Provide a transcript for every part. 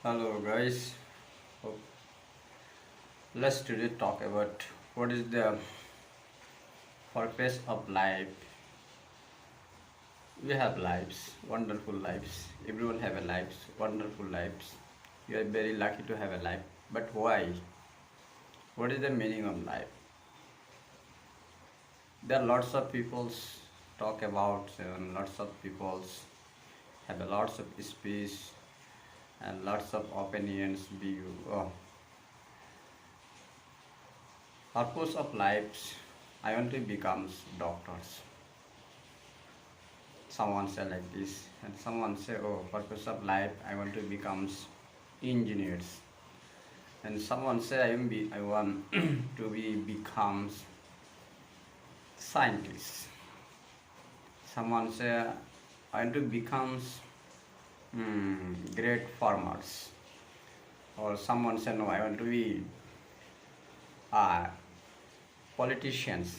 Hello guys. Oh, let's today talk about what is the purpose of life. We have lives, wonderful lives. Everyone have a lives, wonderful lives. You are very lucky to have a life. But why? What is the meaning of life? There are lots of people's talk about and lots of people's have a lots of speech and lots of opinions view. Purpose of lives. I want to become doctors. Someone say like this, and someone say, oh, purpose of life, I want to become engineers, and someone say I want to be becomes scientists. Someone say I want to become great farmers, or someone say no, I want to be uh, politicians,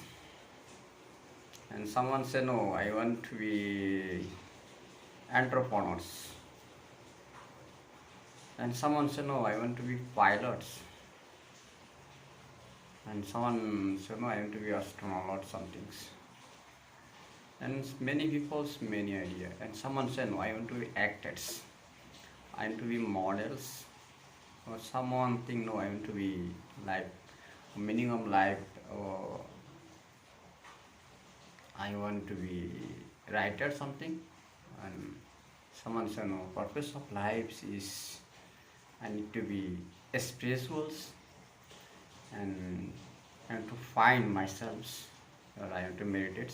and someone say no, I want to be entrepreneurs, and someone say no, I want to be pilots, and someone say no, I want to be astronaut or something, and many people's many idea, and someone say no, I want to be actors, I want to be models, or someone think no, I want to be like minimum life, or I want to be writer something, and someone say no, purpose of life is I need to be spiritual, and to find myself, or I want to meditate,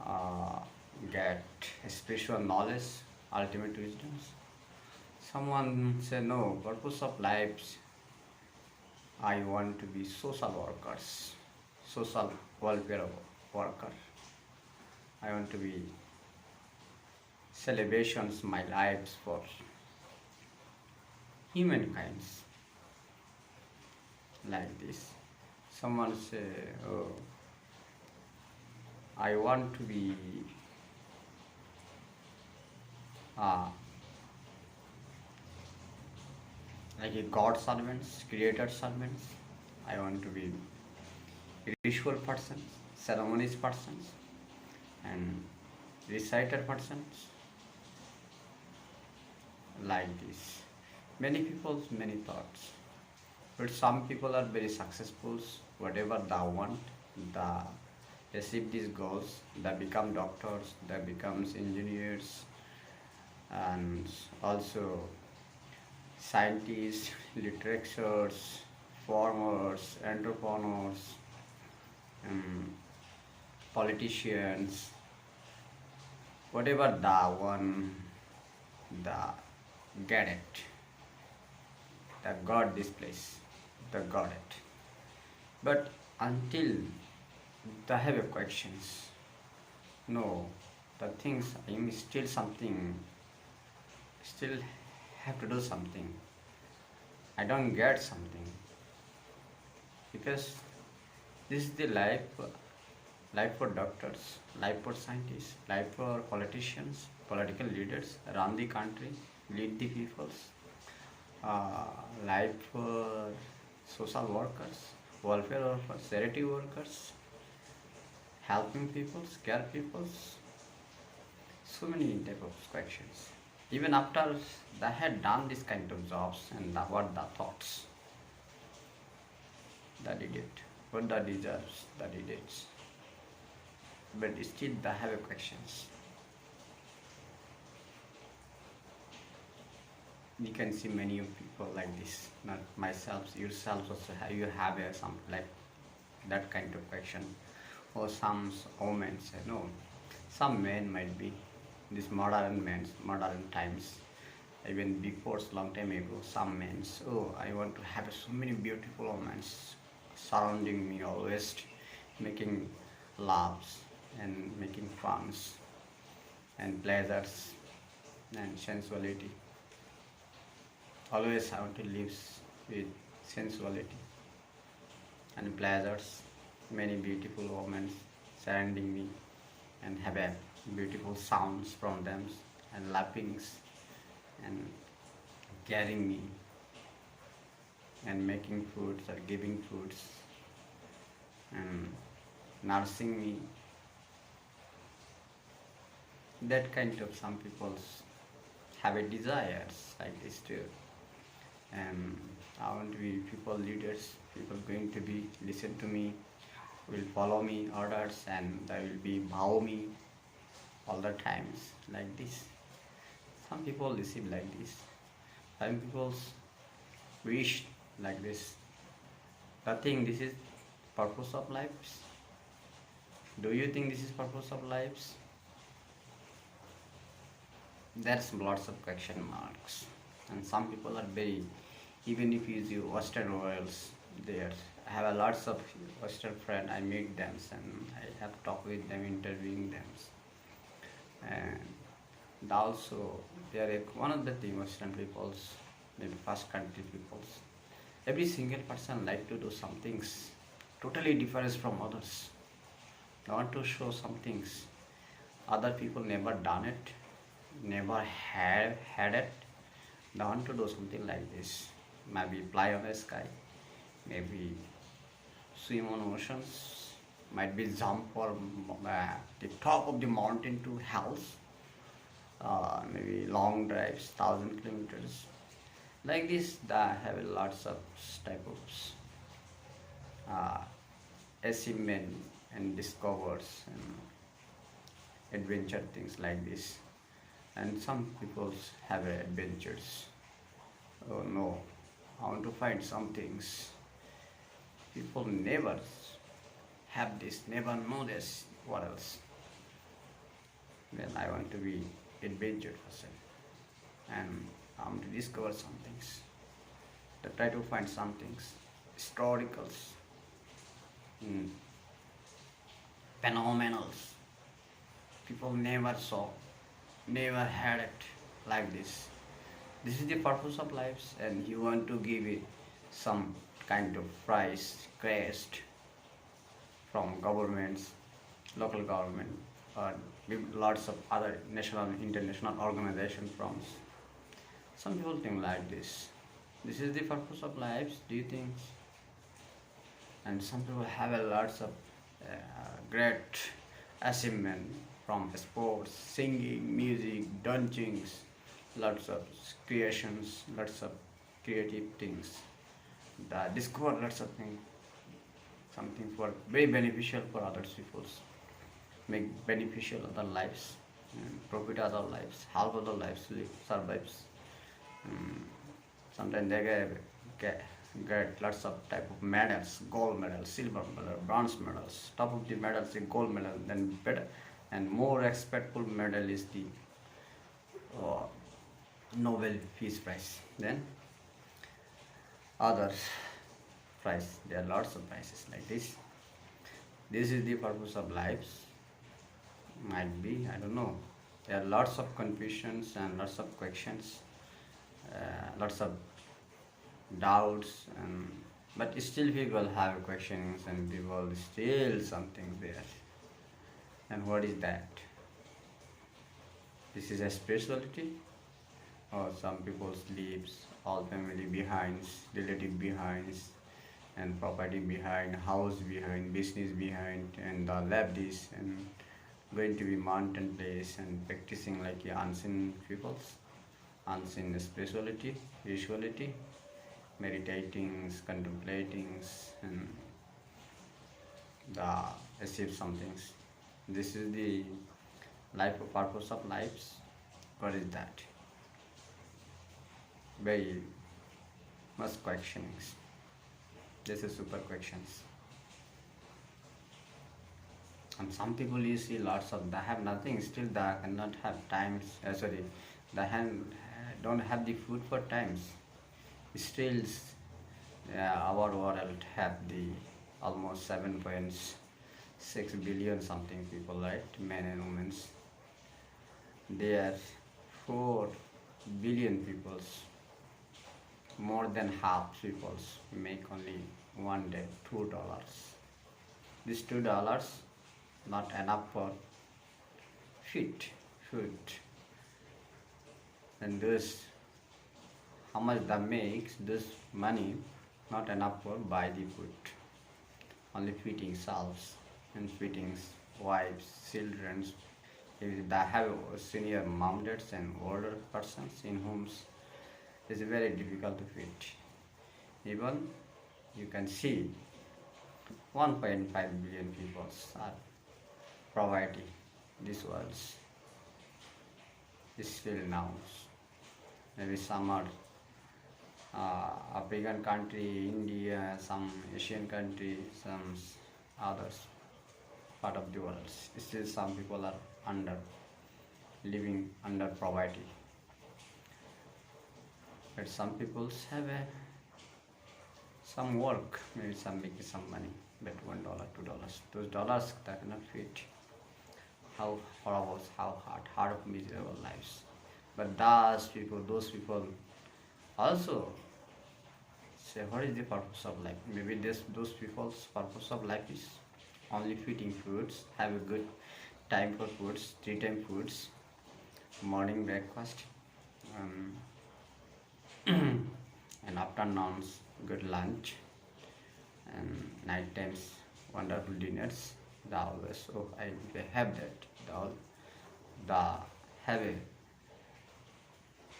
uh, get spiritual knowledge, ultimate wisdoms. Someone say no, purpose of life, I want to be social workers, social welfare worker. I want to be celebrations my lives for humankind, like this. Someone say, oh, I want to be uh, like a God servants, creator servants. I want to be ritual persons, ceremonies persons, and reciter persons, like this. Many people's many thoughts, but some people are very successful. Whatever they want, they achieve these goals. They become doctors. They becomes engineers, and also scientists, literatures, farmers, entrepreneurs, um, politicians, whatever the one, the get it, the got this place, the got it. But until they have a questions, no, the things I'm still something, still have to do something. I don't get something because this is the life for doctors, life for scientists, life for politicians, political leaders, run the country, lead the peoples, uh, life for social workers, welfare workers, charity workers, helping peoples, care peoples, so many type of questions. Even after they had done this kind of jobs, and what the thoughts that he did, what the deserves that he did, but still they have a questions. You can see many of people like this, not myself, yourself also you have a, some like that kind of question, or some women say no, some men might be these modern men, modern times, even before long time ago, some men, oh, I want to have so many beautiful women surrounding me, always making loves and making funs and pleasures and sensuality. Always I want to live with sensuality and pleasures, many beautiful women surrounding me, and have a beautiful sounds from them, and laughings, and carrying me and making foods or giving foods and nursing me. That kind of some people have a desires like this too. And I want to be people leaders, people going to be listen to me, will follow me orders, and they will be bow me all the times like this. Some people receive like this. Some people wish like this. Nothing. This is purpose of lives. Do you think this is purpose of lives? There's lots of question marks, and some people are very. Even if you use Western royals, there. I have a lots of Western friends. I meet them and I have talked with them, interviewing them, and also they are one of the thing Western peoples, maybe first country peoples. Every single person like to do some things totally different from others. They want to show some things other people never done it, never had it. They want to do something like this. Maybe fly on the sky, maybe swim on oceans, might be jump from the top of the mountain to hills, maybe long drives, 1,000 kilometers. Like this, they have lots of type of uh, achievement and discovers and adventure things like this. And some people have adventures. Oh no, I want to find some things. People never have this, never know this. What else? Well, I want to be adventure person, and I want to discover some things. To try to find some things, historicals, mm, phenomenals. People never saw, never had it like this. This is the purpose of lives, and you want to give it some kind of prize, crest from governments, local government, or lots of other national and international organization from. Some people think like this. This is the purpose of lives. Do you think? And some people have a lots of great achievement from sports, singing, music, dancings, lots of creations, lots of creative things. They discover lots of things, something for very beneficial for other people's, make beneficial other lives, profit other lives, help other lives live, survives. Mm, Sometimes they get lots of type of medals, gold medal, silver medal, bronze medals. Top of the medal is gold medal, then better and more respectful medal is the uh, Nobel Peace Prize. Then other prize, there are lots of prizes like this. This is the purpose of lives. Might be, I don't know. There are lots of confusions and lots of questions, lots of doubts, and but still people have questions and people still something there. And what is that? This is a spirituality, or some people leaves all family behind, relative behind, and property behind, house behind, business behind, and left this and going to be mountain place and practicing like the unseen peoples, unseen spirituality, visuality, meditating, contemplating, and the achieve some things. This is the life purpose of lives. What is that? Very much questionings. This is super questions. And some people you see lots of they have nothing, still they cannot have times. Sorry, they don't have the food for times. Still, our world have the almost 7.6 billion something people, right? Men and women. There are 4 billion peoples. More than half peoples make only one day $2. These $2 not enough for food. And those how much that makes this money not enough for buy the food. Only feeding selves and feeding wives, children. If they have senior mountains and older persons in homes, it's very difficult to feed. Even you can see 1.5 billion people are providing this world's still now. Maybe some are African country, India, some Asian country, some others part of the world. Still some people are under living under poverty. But some people have some work, maybe some making some money, but $1, $2, those dollars that cannot fit. How horrible, how hard, miserable lives. But those people also say, what is the purpose of life? Maybe those people's purpose of life is only feeding foods, have a good time for foods, 3 time foods, morning breakfast, um, and afternoons good lunch, and night times wonderful dinners. They always, oh, I have that. They have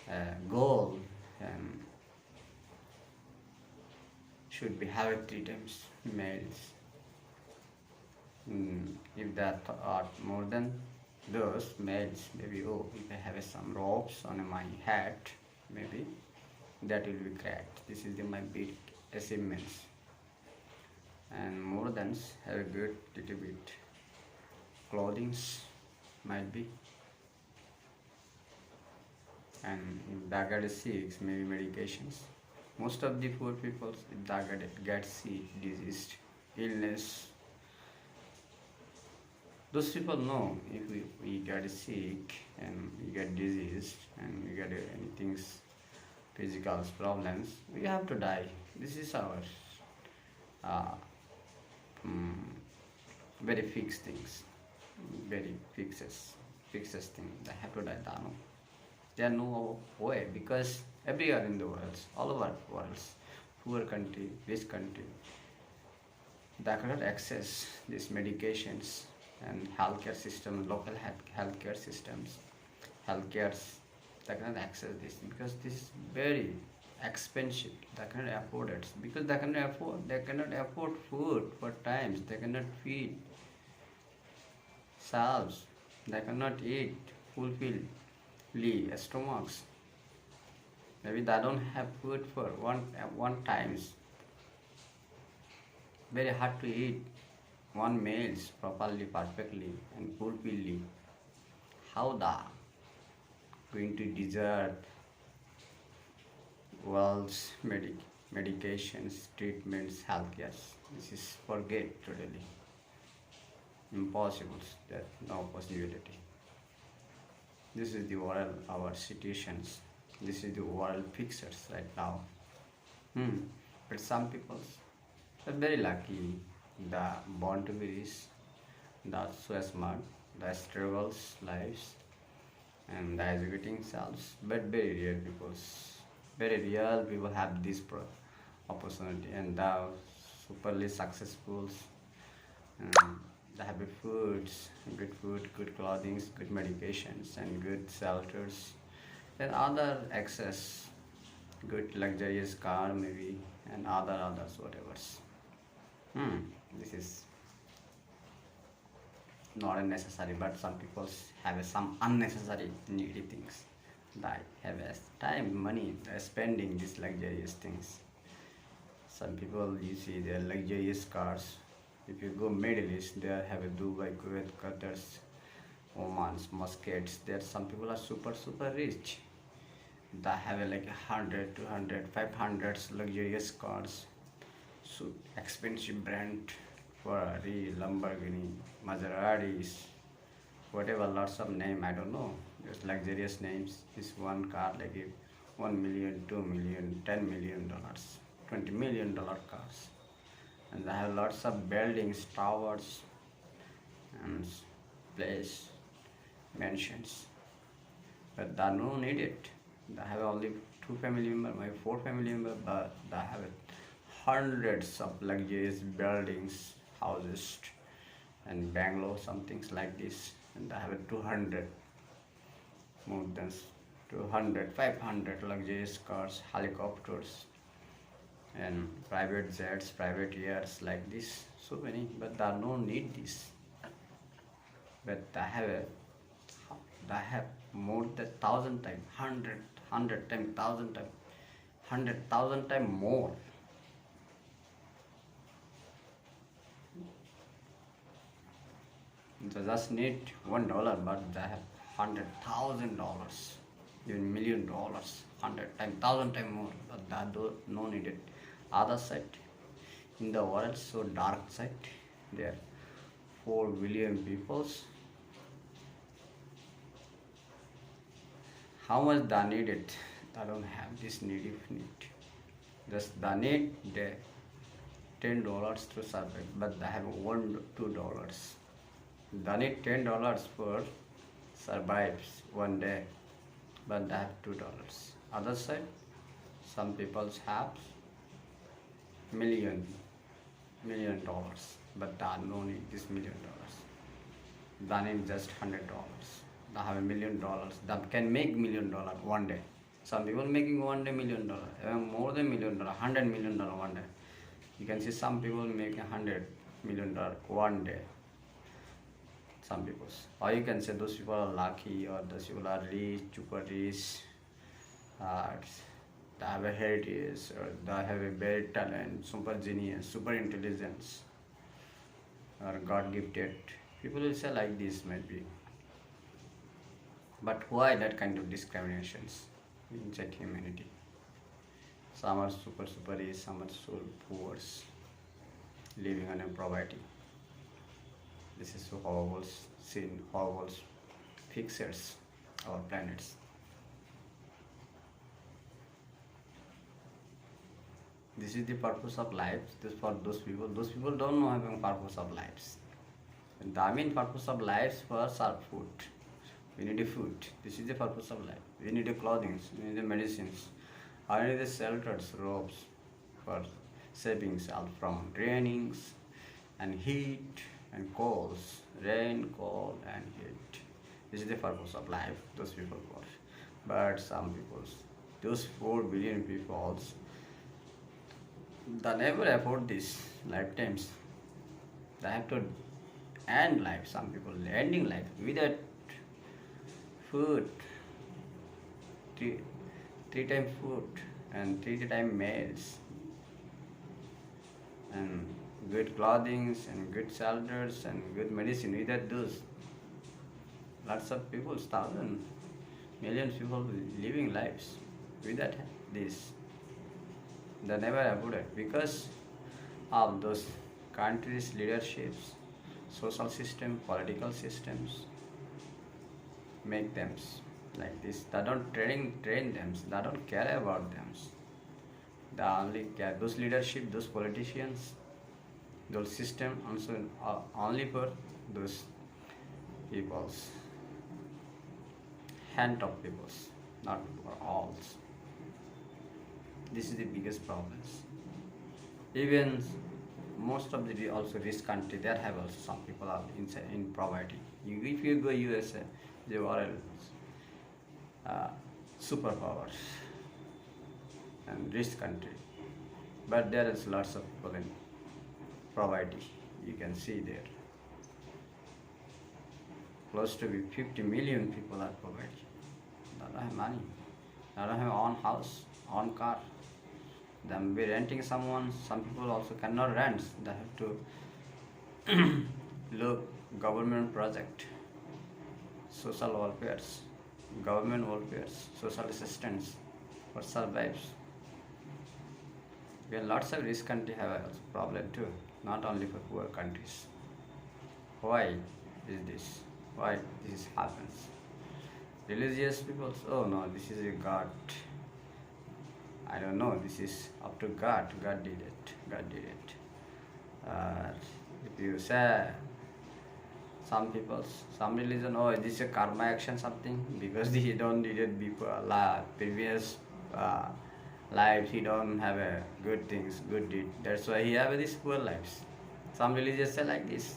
a goal, and should be have it 3 times meals. If that are more than those males, maybe, oh, if I have some ropes on my hat, maybe that will be great. This is my big achievements. And more than have a good little bit clothings might be. And if they get sick, maybe medications. Most of the poor people, if they get sick, diseased, illness, those people know if we get sick and we get diseased and we get anything physical problems, we have to die. This is our uh, mm, very fixed things, very fixes thing. They have to die. Dano. There are no way, because everywhere in the world, all over the world, poor country, rich country, they cannot access these medications and healthcare system, local healthcare systems, healthcare, they cannot access this because this is very expensive. They cannot afford it because they cannot afford food for times. They cannot feed selves. They cannot eat fulfillingly stomachs. Maybe they don't have food for one times. Very hard to eat one meals properly, perfectly, and fulfillingly. How the going to desert world's medications, treatments, healthcare? This is forget totally impossible. That no possibility. This is the world our situations. This is the world pictures right now. But some people are very lucky. The born to be rich, the so smart, the struggles lives, and the educating selves. But very real people have this opportunity, and the superly successful, and they have good food, good clothing, good medications, and good shelters, and other access, good luxurious car maybe, and others whatever. This is not unnecessary, but some people have some unnecessary needy things. They have time, money, they're spending these luxurious things. Some people, you see their luxurious cars. If you go Middle East, they have a Dubai, Kuwait, Qatar, Oman's, Muscats. There some people are super rich. They have like 100, 200, 500 luxurious cars. So expensive brand, Ferrari, Lamborghini, Maseratis, whatever, lots of name, I don't know, just luxurious names. This one car like 1 million, 2 million, $10 million, $20 million cars, and they have lots of buildings, towers, and place, mansions, but they no need it. They have only two family members, my four family members, but they have hundreds of luxurious buildings, houses, and Bangalore, some things like this. And they have 200, more than 200, 500 luxurious cars, helicopters, and private jets, private yachts like this. So many, but there no need this. But they have more than thousand times, hundred times, thousand times, 100,000 times more. They just need $1, but they have $100,000, even $1,000,000, 100 times, thousand times more. But that do no needed. Other side, in the world, so dark side, there 4 billion peoples. How much they need it? They don't have this need if need. Just they need the $10 to survive, but they have $1 $2. They need $10 for survives one day, but they have $2. Other side, some people have million dollars, but they no need this $1,000,000. They need just $100. They have $1,000,000. They can make $1,000,000 one day. Some people making one day $1,000,000, even more than $1,000,000, $100 million one day. You can see some people making $100 million one day. Some people, or you can say those people are lucky, or those people are rich, super rich, uh, they have a heritage, or they have a very talent, super genius, super intelligence, or God gifted. People will say like this, might be. But why that kind of discriminations inside humanity? Some are super rich, some are so poor, living on a poverty. This is so horrible sin, horrible fixers our planets. This is the purpose of life. This for those people. Those people don't know having purpose of lives. And the main purpose of lives first are food. We need a food. This is the purpose of life. We need a clothing. We need the medicines. I need the shelters, ropes for saving self from rainings and heat and colds, rain, cold, and heat. This is the purpose of life. Those people want. But some people, those 4 billion people, they never afford this lifetimes. They have to end life. Some people ending life without food, three time food, and three time meals, and good clothing and good shelters and good medicine. Without those, lots of people, thousands, millions people living lives without this. They never afford it because of those countries' leaderships, social system, political systems make them like this. They don't train them. They don't care about them. They only care those leadership, those politicians, those system also are only for those peoples, hand of peoples, not for all. This is the biggest problems. Even most of the also rich country, there have also some people are in poverty. If you go USA, they are superpowers and rich country, but there is lots of people in poverty. You can see there close to 50 million people are poverty. They don't have money. They don't have own house, own car. They may be renting someone. Some people also cannot rent. They have to look government project, social welfares, government welfares, social assistance for survives. Well, lots of rich countries have a problem too, not only for poor countries. Why is this? Why this happens? Religious people, oh no, this is a God. I don't know, this is up to God. God did it. God did it. If you say Some people, some religion, oh, this is a karma action something because he don't needed before previous uh, lives. He don't have a good things, good deed. That's why he have this poor lives. Some religious say like this.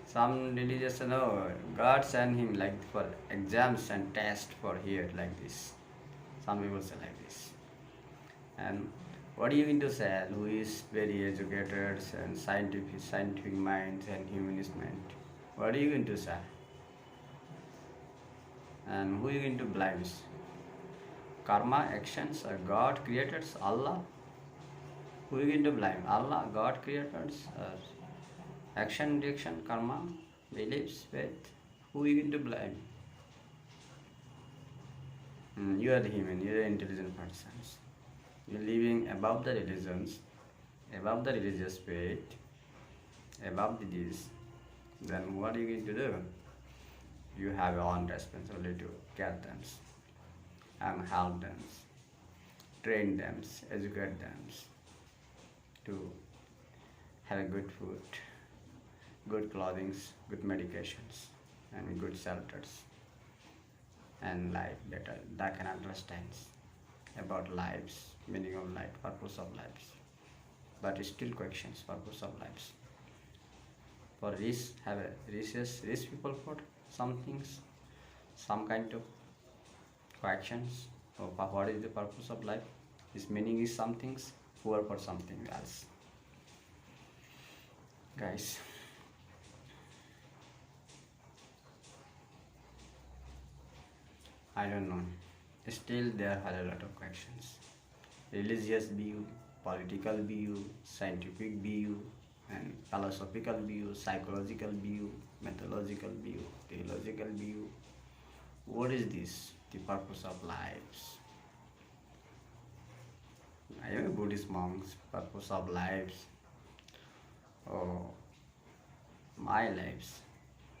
Some religious say no, God sent him like for exams and tests for here like this. Some people say like this. And what do you mean to say? Who is very educated and scientific minds and humanist mind? What are you going to say? And who are you going to blame? Karma, actions, or God created Allah? Who are you going to blame? Allah, God created action, reaction, karma, beliefs, faith? Who are you going to blame? You are the human, you are intelligent persons. You're living above the religions, above the religious faith, above this. Then what are you going to do? You have your own responsibility to get them and help them, train them, educate them to have a good food, good clothing, good medications, and good shelters, and life better. That can understand about lives, meaning of life, purpose of lives. But still questions purpose of lives. For rich have a rich people for some things, some kind of questions of what is the purpose of life. Its meaning is some things, poor for something else. Guys, I don't know. Still there are a lot of questions. Religious view, political view, scientific view, and philosophical view, psychological view, methodological view, theological view. What is this? The purpose of lives. I am a Buddhist monk. Purpose of lives. Oh, my lives.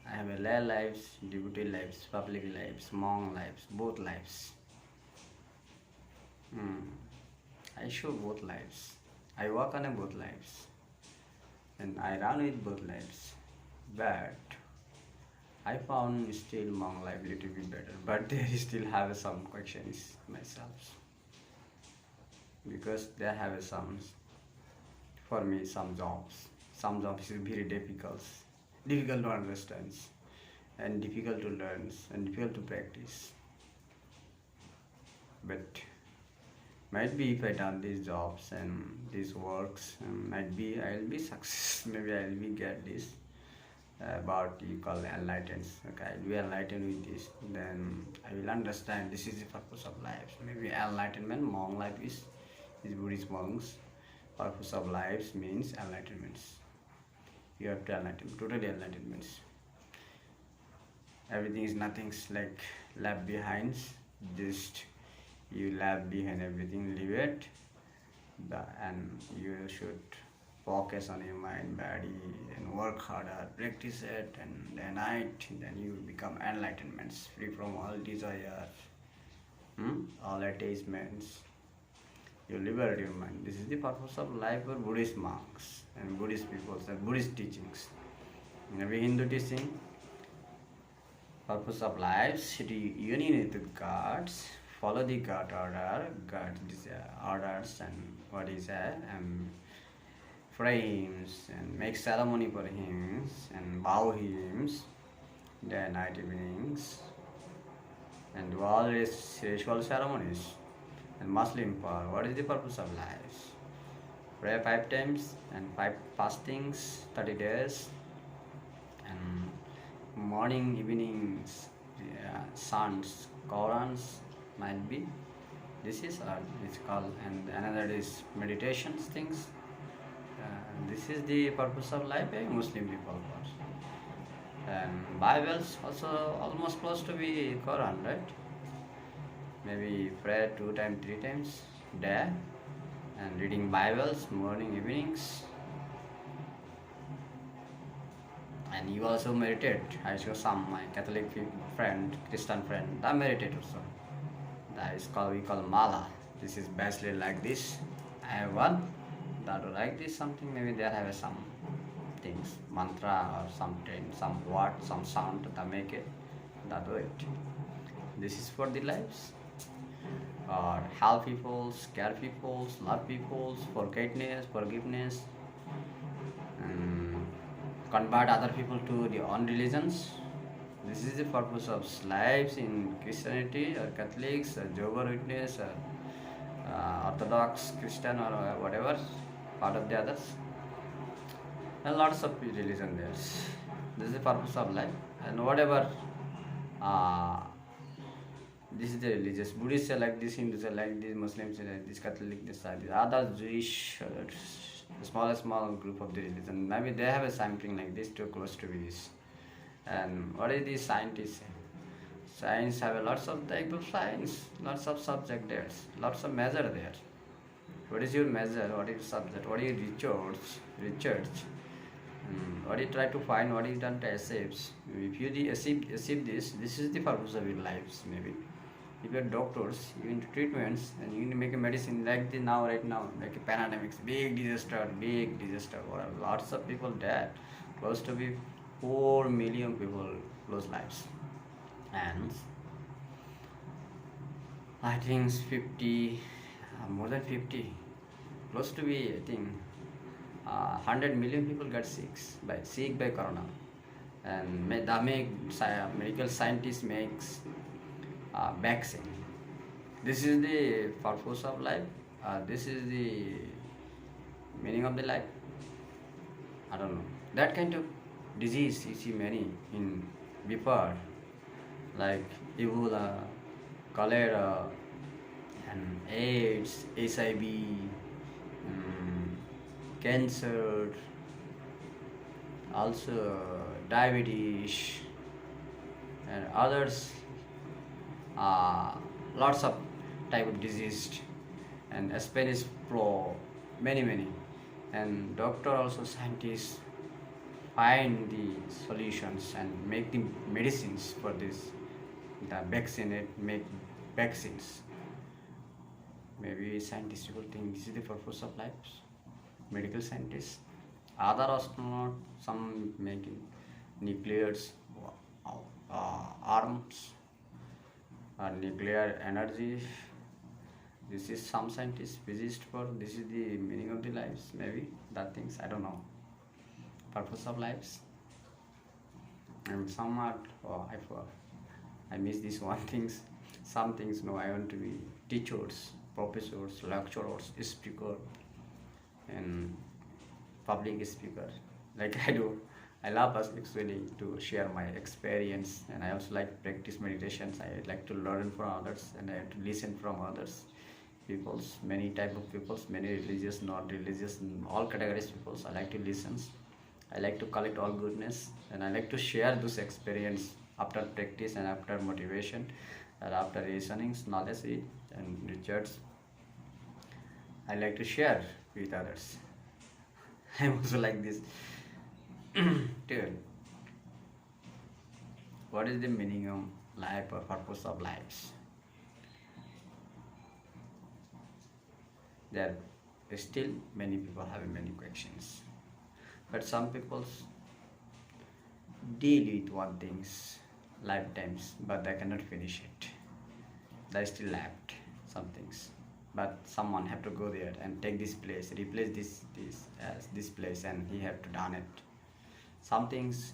I have a lay lives, devotee lives, public lives, monk lives, both lives. I show both lives. I work on a both lives. And I run with both lives. But I found still monk life a little bit better. But there still have some questions myself. Because they have some, for me, some jobs. Some jobs is very difficult to understand, and difficult to learn, and difficult to practice. But might be if I done these jobs and these works, might be I'll be success. Maybe I'll be get this about you call enlightened. Okay, I'll be enlightened with this. Then I will understand this is the purpose of life. Maybe enlightenment, monk life is Buddhist monks. Purpose of life means enlightenment. You have to enlighten, totally enlightenment. Everything is nothing's like left behind. Just you left behind everything, leave it, and you should focus on your mind, body, and work harder, practice it, and at night, then you become enlightenment, free from all desire, all attachments. You liberate your mind. This is the purpose of life for Buddhist monks and Buddhist people and Buddhist teachings. In every Hindu teaching, purpose of life, union with gods, follow the God order, God orders, and what is that, frames, and make ceremony for hymns, and bow hymns, day and night evenings, and do all ritual ceremonies. And Muslim for what is the purpose of life? Pray 5 times and 5 fastings, 30 days, and morning, evenings, suns, Qurans might be. This is it's called, and another is meditations things. This is the purpose of life, Muslim people for. And Bibles also almost close to be Quran, right? Maybe pray 2 times, 3 times day, and reading Bibles morning, evenings. And you also meditate. I saw some my Catholic friend, Christian friend, that meditate also. That is called, we call mala. This is basically like this. I have one that like this something. Maybe they have some things, mantra or something, some word, some sound that make it that way. This is for the lives. Or help people, scare people, love people, forgiveness, and convert other people to their own religions. This is the purpose of lives in Christianity or Catholics or Jehovah's Witness or Orthodox Christian or whatever part of the others. And lots of religion there. This is the purpose of life. And whatever uh, this is the religious. Buddhists are like this, Hindus are like this, Muslims are like this, Catholic this, are this. Other Jewish, small group of the religion. Maybe they have a something like this too close to this. And what is the scientists say? Science have a lots of type of science, lots of subject there, lots of measure there. What is your measure? What is subject? What is research? What do you try to find? What is done to achieve? If you achieve this is the purpose of your lives maybe. If you're doctors, you into treatments and you make a medicine like the right now, like a pandemics, big disaster, lots of people dead, close to be 4 million people lose lives, and I think 50, more than 50, close to be I think 100 million people got sick by corona, and medical scientists makes vaccine. This is the purpose of life. This is the meaning of the life. I don't know. That kind of disease you see many in before, like Ebola, cholera, and AIDS, HIV, cancer, also diabetes, and others. Lots of type of disease, and Spanish flu, many, and doctor also scientists find the solutions and make the medicines for this. The vaccinate make vaccines. Maybe scientists will think this is the purpose of life. Medical scientists, other astronaut, some making nuclear arms or nuclear energy. This is some scientists, physicists for this is the meaning of the lives. Maybe that things I don't know. Purpose of lives. And some are I miss this one things. Some things no, I want to be teachers, professors, lecturers, speaker, and public speaker. Like I do. I love us actually to share my experience, and I also like practice meditations. I like to learn from others, and I like to listen from others. Peoples, many type of peoples, many religious, not religious, all categories peoples. I like to listen. I like to collect all goodness, and I like to share this experience after practice and after motivation, and after reasonings, knowledge, and research. I like to share with others. I'm also like this. Dude, what is the meaning of life or purpose of lives? There still many people having many questions, but some people deal with one things lifetimes, but they cannot finish it. They still left some things, but someone have to go there and take this place, replace this as this place, and he have to done it. Some things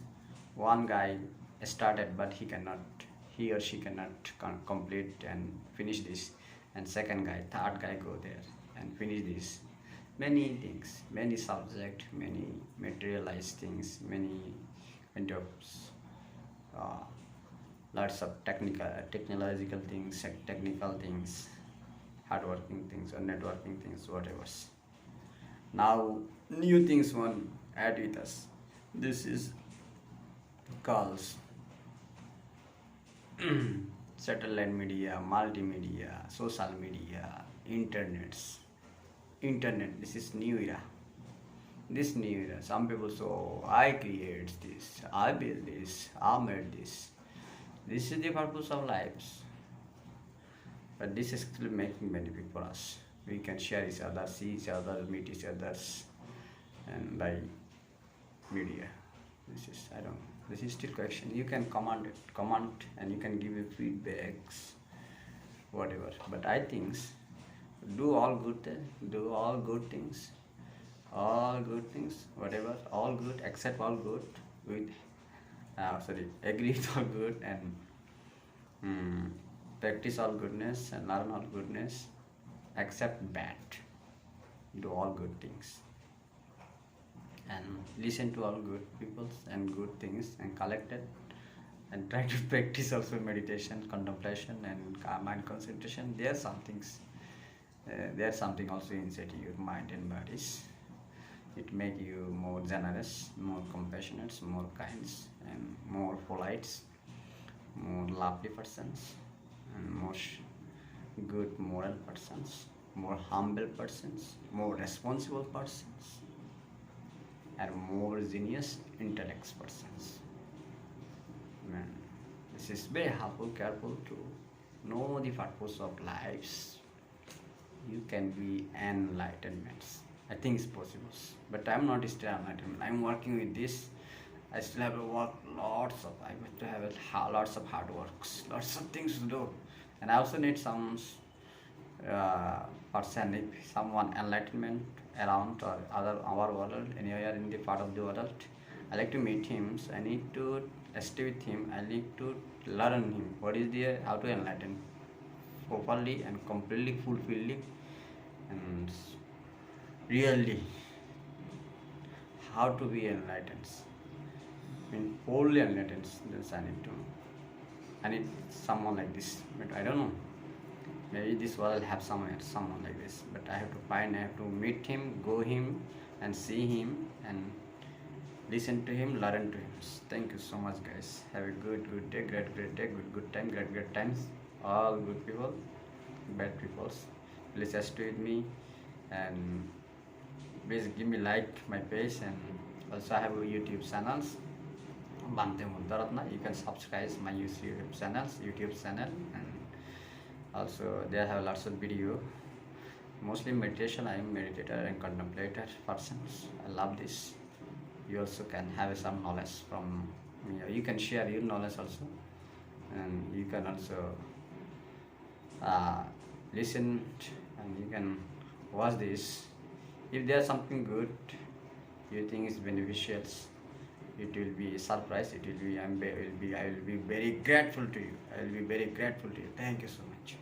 one guy started, but he or she cannot complete and finish this, and second guy, third guy go there and finish this. Many things, many subject, many materialized things, many kind of lots of technological things, technical things, hardworking things or networking things, whatever. Now new things one add with us. This is calls satellite media, multimedia, social media, internet. This is new era. This new era, some people say, oh, I create this, I build this, I made this. This is the purpose of lives. But this is still making benefit for us. We can share each other, see each other, meet each others, and by media? This is, I don't know. This is still question. You can comment, and you can give your feedbacks, whatever. But I think do all good, do all good things, whatever, all good, accept all good with, sorry, agree with all good, and practice all goodness and learn all goodness, accept bad, do all good things, and listen to all good people and good things and collect it, and try to practice also meditation, contemplation, and mind concentration. There are some things, there's something also inside your mind and bodies. It make you more generous, more compassionate, more kind, and more polite, more lovely persons, and more good moral persons, more humble persons, more responsible persons, and more genius intellects persons. Man, this is very helpful, careful to know the purpose of lives. You can be enlightenment. I think it's possible, but I'm not still enlightenment. I'm working with this. I still have to work lots of. I have to have lots of hard works, lots of things to do, and I also need some person, if someone enlightenment around or other our world, anywhere in the part of the world. I like to meet him. So I need to stay with him. I need to learn him. What is the how to enlighten properly and completely fulfilling and really how to be enlightened. I mean, wholly enlightened. This I need someone like this, but I don't know. Maybe this world have someone like this, but I have to find. I have to meet him, go him, and see him, and listen to him, learn to him. Thank you so much, guys. Have a good day, great day, good time, great times. All good people, bad peoples. Please stay with me, and please give me like my page, and also I have a YouTube channels. Bante Muddaratna. You can subscribe my YouTube channel, and also there have lots of video. Mostly meditation. I am meditator and contemplator persons. I love this. You also can have some knowledge from me. You can share your knowledge also, and you can also listen, and you can watch this. If there's something good you think is beneficial, it will be a surprise. It will be I will be very grateful to you. I will be very grateful to you. Thank you so much.